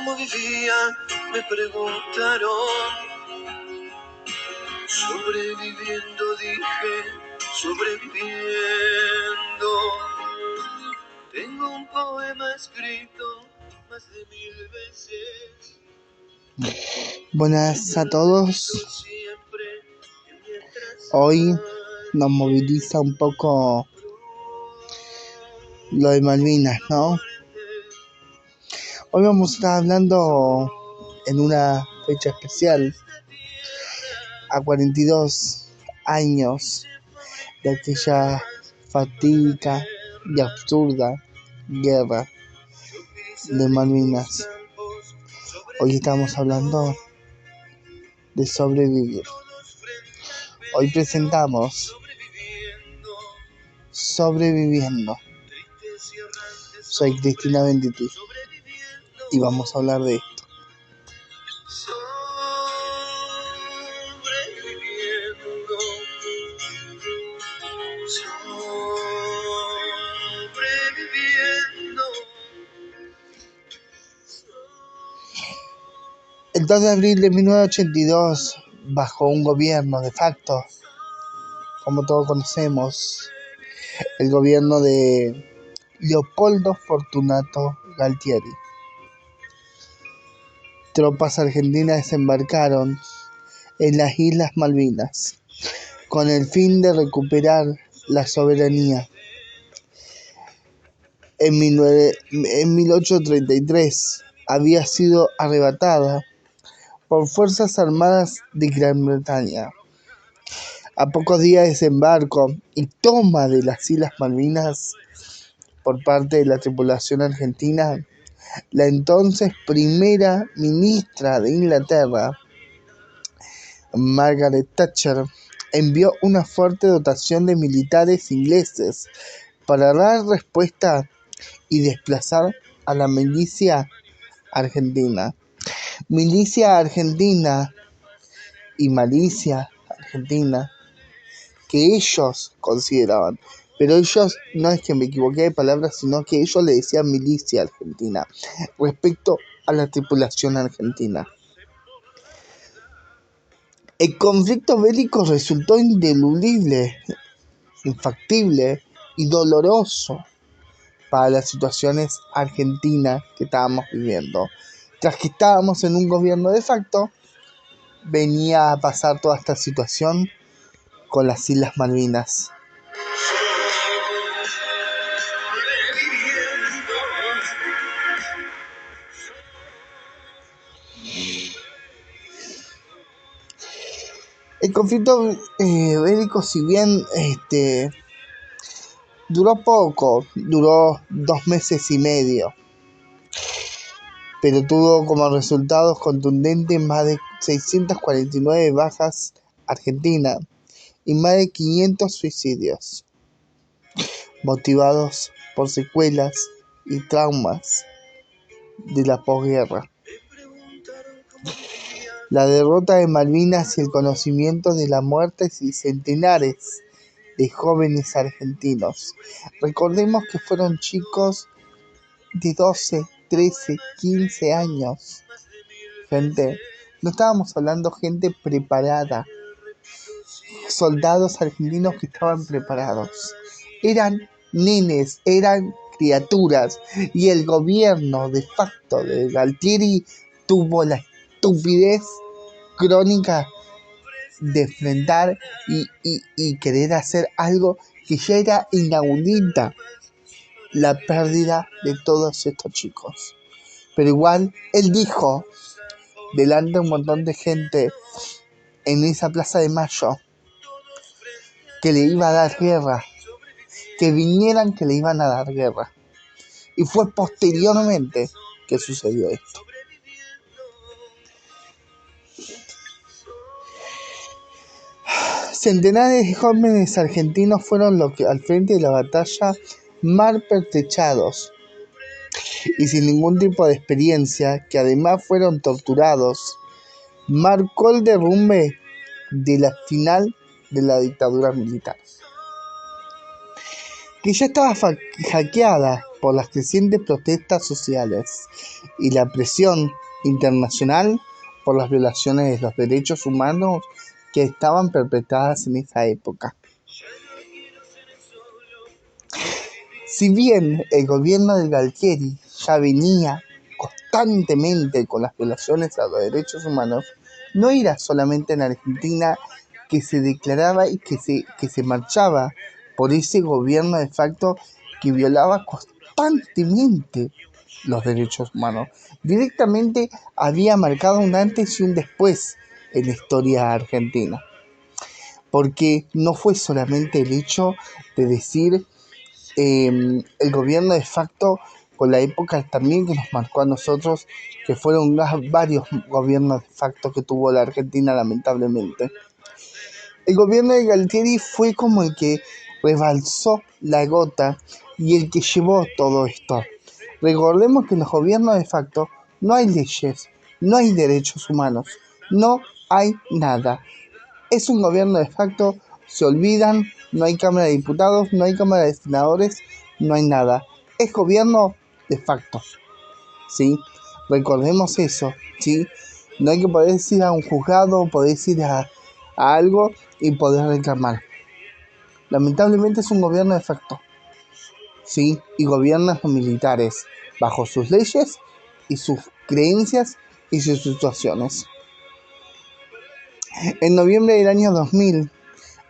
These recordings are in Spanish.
cómo vivía, me preguntaron. Sobreviviendo, dije, sobreviviendo. Tengo un poema escrito más de 1000 veces. Buenas a todos. Hoy nos moviliza un poco lo de Malvinas, ¿no? Hoy vamos a estar hablando en una fecha especial, a 42 años de aquella fatídica y absurda guerra de Malvinas. Hoy estamos hablando de sobrevivir. Hoy presentamos Sobreviviendo. Soy Cristina Venditti y vamos a hablar de esto. El 2 de abril de 1982, bajo un gobierno de facto, como todos conocemos, el gobierno de Leopoldo Fortunato Galtieri, tropas argentinas desembarcaron en las Islas Malvinas con el fin de recuperar la soberanía. En 1833 había sido arrebatada por fuerzas armadas de Gran Bretaña. A pocos días de desembarco y toma de las Islas Malvinas por parte de la tripulación argentina, la entonces primera ministra de Inglaterra, Margaret Thatcher, envió una fuerte dotación de militares ingleses para dar respuesta y desplazar a la milicia argentina. Milicia argentina y malicia argentina que ellos consideraban, pero ellos, no es que me equivoqué de palabras, sino que ellos le decían milicia argentina respecto a la tripulación argentina. El conflicto bélico resultó ineludible, infactible y doloroso para las situaciones argentinas que estábamos viviendo. Tras que estábamos en un gobierno de facto, venía a pasar toda esta situación con las Islas Malvinas. El conflicto bélico, si bien duró poco, duró 2 meses y medio, pero tuvo como resultados contundentes más de 649 bajas argentinas y más de 500 suicidios, motivados por secuelas y traumas de la posguerra. La derrota de Malvinas y el conocimiento de las muertes y centenares de jóvenes argentinos. Recordemos que fueron chicos de 12, 13, 15 años. Gente, no estábamos hablando de gente preparada. Soldados argentinos que estaban preparados. Eran nenes, eran criaturas. Y el gobierno de facto de Galtieri tuvo la estupidez crónica de enfrentar y querer hacer algo que ya era inaudita, la pérdida de todos estos chicos. Pero igual él dijo delante de un montón de gente en esa Plaza de Mayo que le iba a dar guerra, que vinieran, que le iban a dar guerra. Y fue posteriormente que sucedió esto. Centenares de jóvenes argentinos fueron los que al frente de la batalla mal pertrechados y sin ningún tipo de experiencia, que además fueron torturados, marcó el derrumbe de la final de la dictadura militar. que ya estaba hackeada por las crecientes protestas sociales y la presión internacional por las violaciones de los derechos humanos que estaban perpetradas en esa época. Si bien el gobierno de Galtieri ya venía constantemente con las violaciones a los derechos humanos, no era solamente en Argentina que se declaraba y que se marchaba por ese gobierno de facto que violaba constantemente los derechos humanos. Directamente había marcado un antes y un después en la historia argentina. Porque no fue solamente el hecho de decir el gobierno de facto con la época también que nos marcó a nosotros, que fueron varios gobiernos de facto que tuvo la Argentina lamentablemente. El gobierno de Galtieri fue como el que rebalsó la gota y el que llevó todo esto. Recordemos que en los gobiernos de facto no hay leyes, no hay derechos humanos, no hay nada. Es un gobierno de facto, se olvidan, no hay Cámara de Diputados, no hay Cámara de Senadores, no hay nada. Es gobierno de facto, ¿sí? Recordemos eso, ¿sí? No hay que poder ir a un juzgado, poder ir a algo y poder reclamar. Lamentablemente es un gobierno de facto, ¿sí? Y gobiernan los militares bajo sus leyes y sus creencias y sus situaciones. En noviembre del año 2000,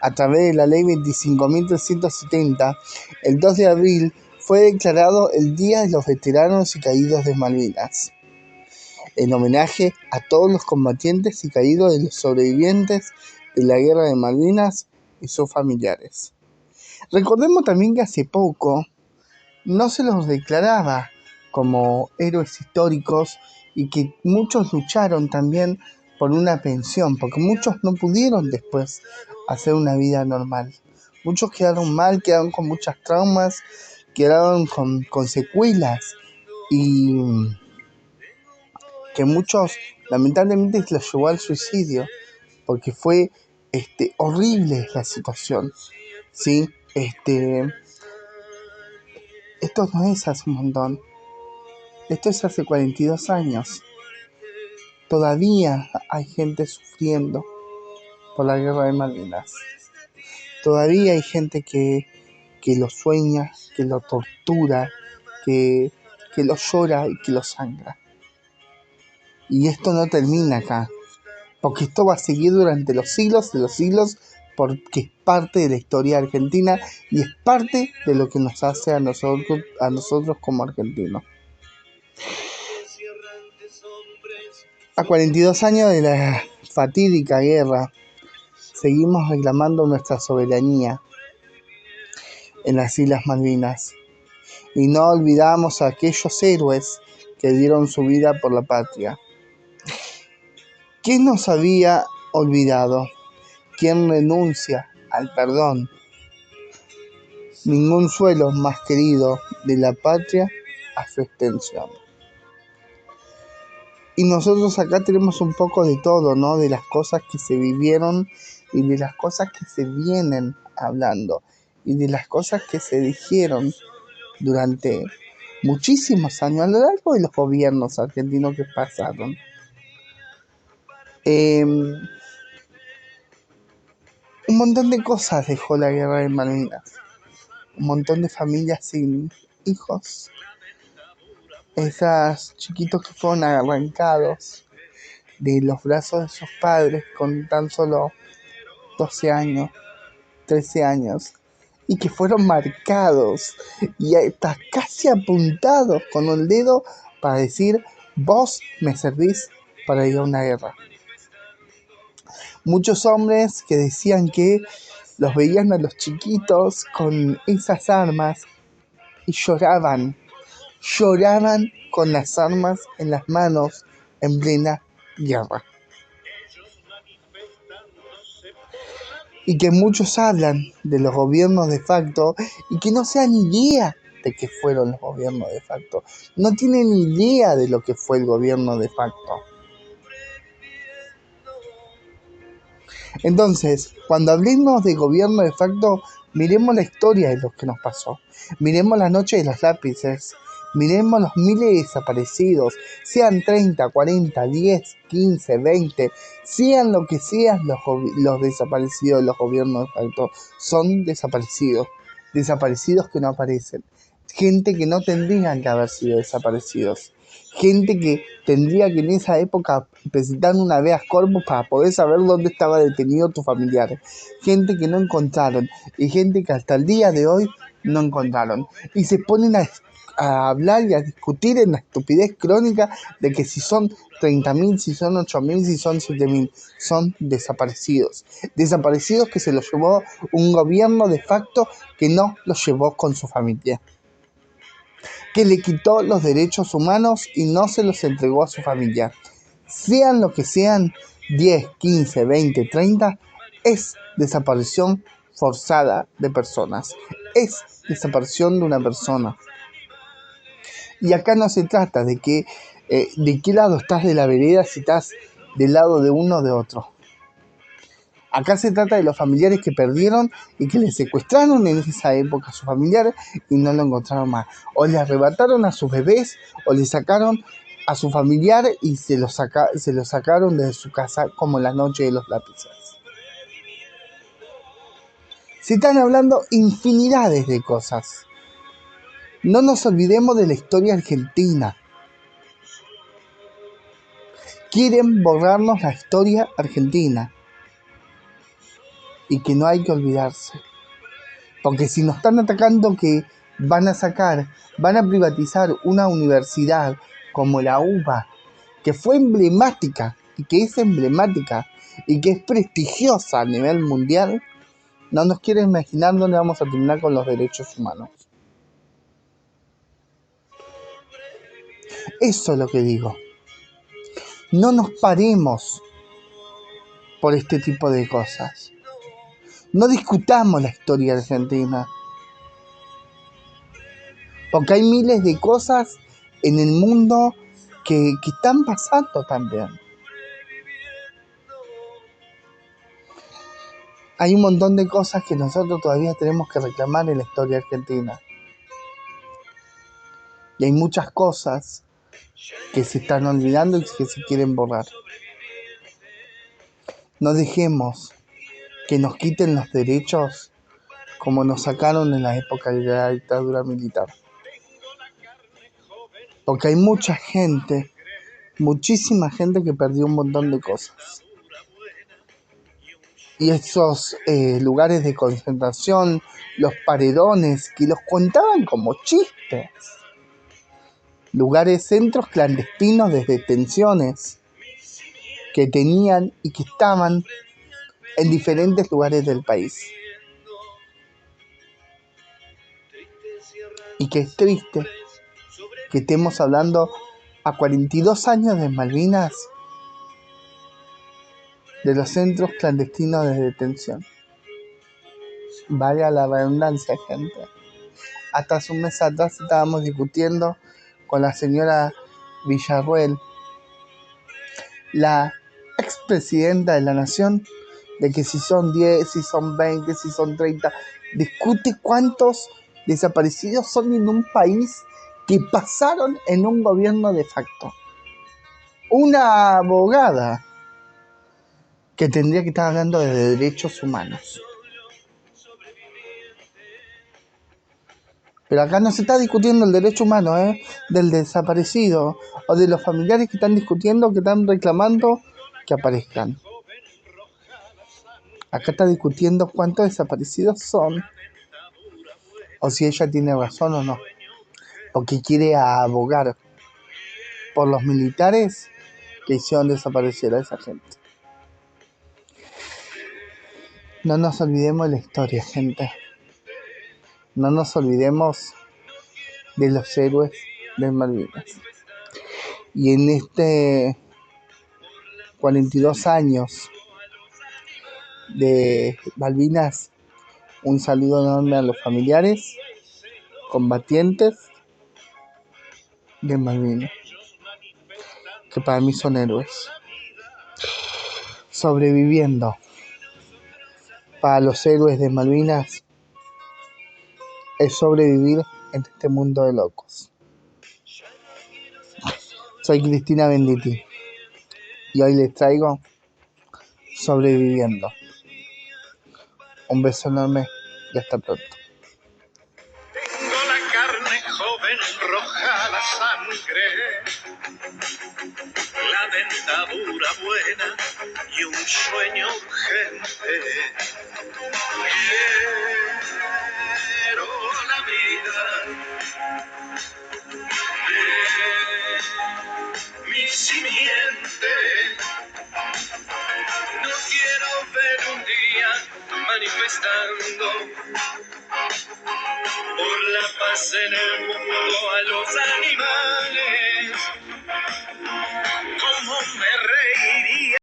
a través de la ley 25.370, el 2 de abril fue declarado el Día de los Veteranos y Caídos de Malvinas, en homenaje a todos los combatientes y caídos de los sobrevivientes de la Guerra de Malvinas y sus familiares. Recordemos también que hace poco no se los declaraba como héroes históricos y que muchos lucharon también por una pensión, porque muchos no pudieron después hacer una vida normal. Muchos quedaron mal, quedaron con muchas traumas, quedaron con secuelas y que muchos lamentablemente los llevó al suicidio, porque fue horrible la situación, ¿sí? Esto no es hace un montón, esto es hace 42 años. Todavía hay gente sufriendo por la Guerra de Malvinas. Todavía hay gente que lo sueña, que lo tortura, que lo llora y que lo sangra. Y esto no termina acá, porque esto va a seguir durante los siglos de los siglos, porque es parte de la historia argentina y es parte de lo que nos hace a nosotros como argentinos. A 42 años de la fatídica guerra, seguimos reclamando nuestra soberanía en las Islas Malvinas y no olvidamos a aquellos héroes que dieron su vida por la patria. ¿Quién nos había olvidado? ¿Quién renuncia al perdón? Ningún suelo más querido de la patria a su extensión. Y nosotros acá tenemos un poco de todo, ¿no? De las cosas que se vivieron y de las cosas que se vienen hablando y de las cosas que se dijeron durante muchísimos años a lo largo de los gobiernos argentinos que pasaron. Un montón de cosas dejó la Guerra de Malvinas. Un montón de familias sin hijos. Esos chiquitos que fueron arrancados de los brazos de sus padres con tan solo 12 años, 13 años, y que fueron marcados y hasta casi apuntados con el dedo para decir: vos me servís para ir a una guerra. Muchos hombres que decían que los veían a los chiquitos con esas armas y lloraban con las armas en las manos en plena guerra. Y que muchos hablan de los gobiernos de facto y que no se dan idea de qué fueron los gobiernos de facto. No tienen idea de lo que fue el gobierno de facto. Entonces, cuando hablemos de gobierno de facto, Miremos la historia de lo que nos pasó. Miremos la noche de los lápices. Miremos los miles de desaparecidos, sean 30, 40, 10, 15, 20, sean lo que sean los desaparecidos, los gobiernos de facto, son desaparecidos. Desaparecidos que no aparecen. Gente que no tendrían que haber sido desaparecidos. Gente que tendría que en esa época presentar un habeas corpus para poder saber dónde estaba detenido tu familiar. Gente que no encontraron y gente que hasta el día de hoy no encontraron. Y se ponen a hablar y a discutir en la estupidez crónica de que si son 30.000, si son 8.000, si son 7.000, son desaparecidos. Desaparecidos que se los llevó un gobierno de facto que no los llevó con su familia, que le quitó los derechos humanos y no se los entregó a su familia. Sean lo que sean, 10, 15, 20, 30, es desaparición forzada de personas. Es desaparición de una persona. Y acá no se trata de qué lado estás de la vereda, si estás del lado de uno o de otro. Acá se trata de los familiares que perdieron y que les secuestraron en esa época a sus familiares y no lo encontraron más. O le arrebataron a sus bebés o le sacaron a su familiar y se lo sacaron de su casa como la noche de los lápices. Se están hablando infinidades de cosas. No nos olvidemos de la historia argentina. Quieren borrarnos la historia argentina. Y que no hay que olvidarse. Porque si nos están atacando que van a privatizar una universidad como la UBA, que fue emblemática y que es emblemática y que es prestigiosa a nivel mundial, no nos quieren imaginar dónde vamos a terminar con los derechos humanos. Eso es lo que digo. No nos paremos por este tipo de cosas. No discutamos la historia argentina. Porque hay miles de cosas en el mundo que están pasando también. Hay un montón de cosas que nosotros todavía tenemos que reclamar en la historia argentina. Y hay muchas cosas que se están olvidando y que se quieren borrar. No dejemos que nos quiten los derechos como nos sacaron en la época de la dictadura militar. Porque hay mucha gente, muchísima gente que perdió un montón de cosas. Y esos lugares de concentración, los paredones, que los contaban como chistes. Lugares, centros clandestinos de detenciones que tenían y que estaban en diferentes lugares del país. Y que es triste que estemos hablando a 42 años de Malvinas de los centros clandestinos de detención. Vaya la redundancia, gente. Hasta hace un mes atrás estábamos discutiendo con la señora Villarruel, la expresidenta de la nación, de que si son 10, si son 20, si son 30, discute cuántos desaparecidos son en un país que pasaron en un gobierno de facto. Una abogada que tendría que estar hablando de derechos humanos. Pero acá no se está discutiendo el derecho humano, del desaparecido o de los familiares que están discutiendo, que están reclamando que aparezcan. Acá está discutiendo cuántos desaparecidos son o si ella tiene razón o no, porque quiere abogar por los militares que hicieron desaparecer a esa gente. No nos olvidemos de la historia, gente. No nos olvidemos de los héroes de Malvinas. Y en este 42 años de Malvinas, un saludo enorme a los familiares, combatientes de Malvinas, que para mí son héroes. Sobreviviendo. Para los héroes de Malvinas, es sobrevivir en este mundo de locos. Soy Cristina Venditti y hoy les traigo Sobreviviendo. Un beso enorme y hasta pronto. Tengo la carne joven, roja la sangre, la dentadura buena y un sueño urgente. Quiero la vida de mi simiente. No quiero ver un día manifestando por la paz en el mundo a los animales.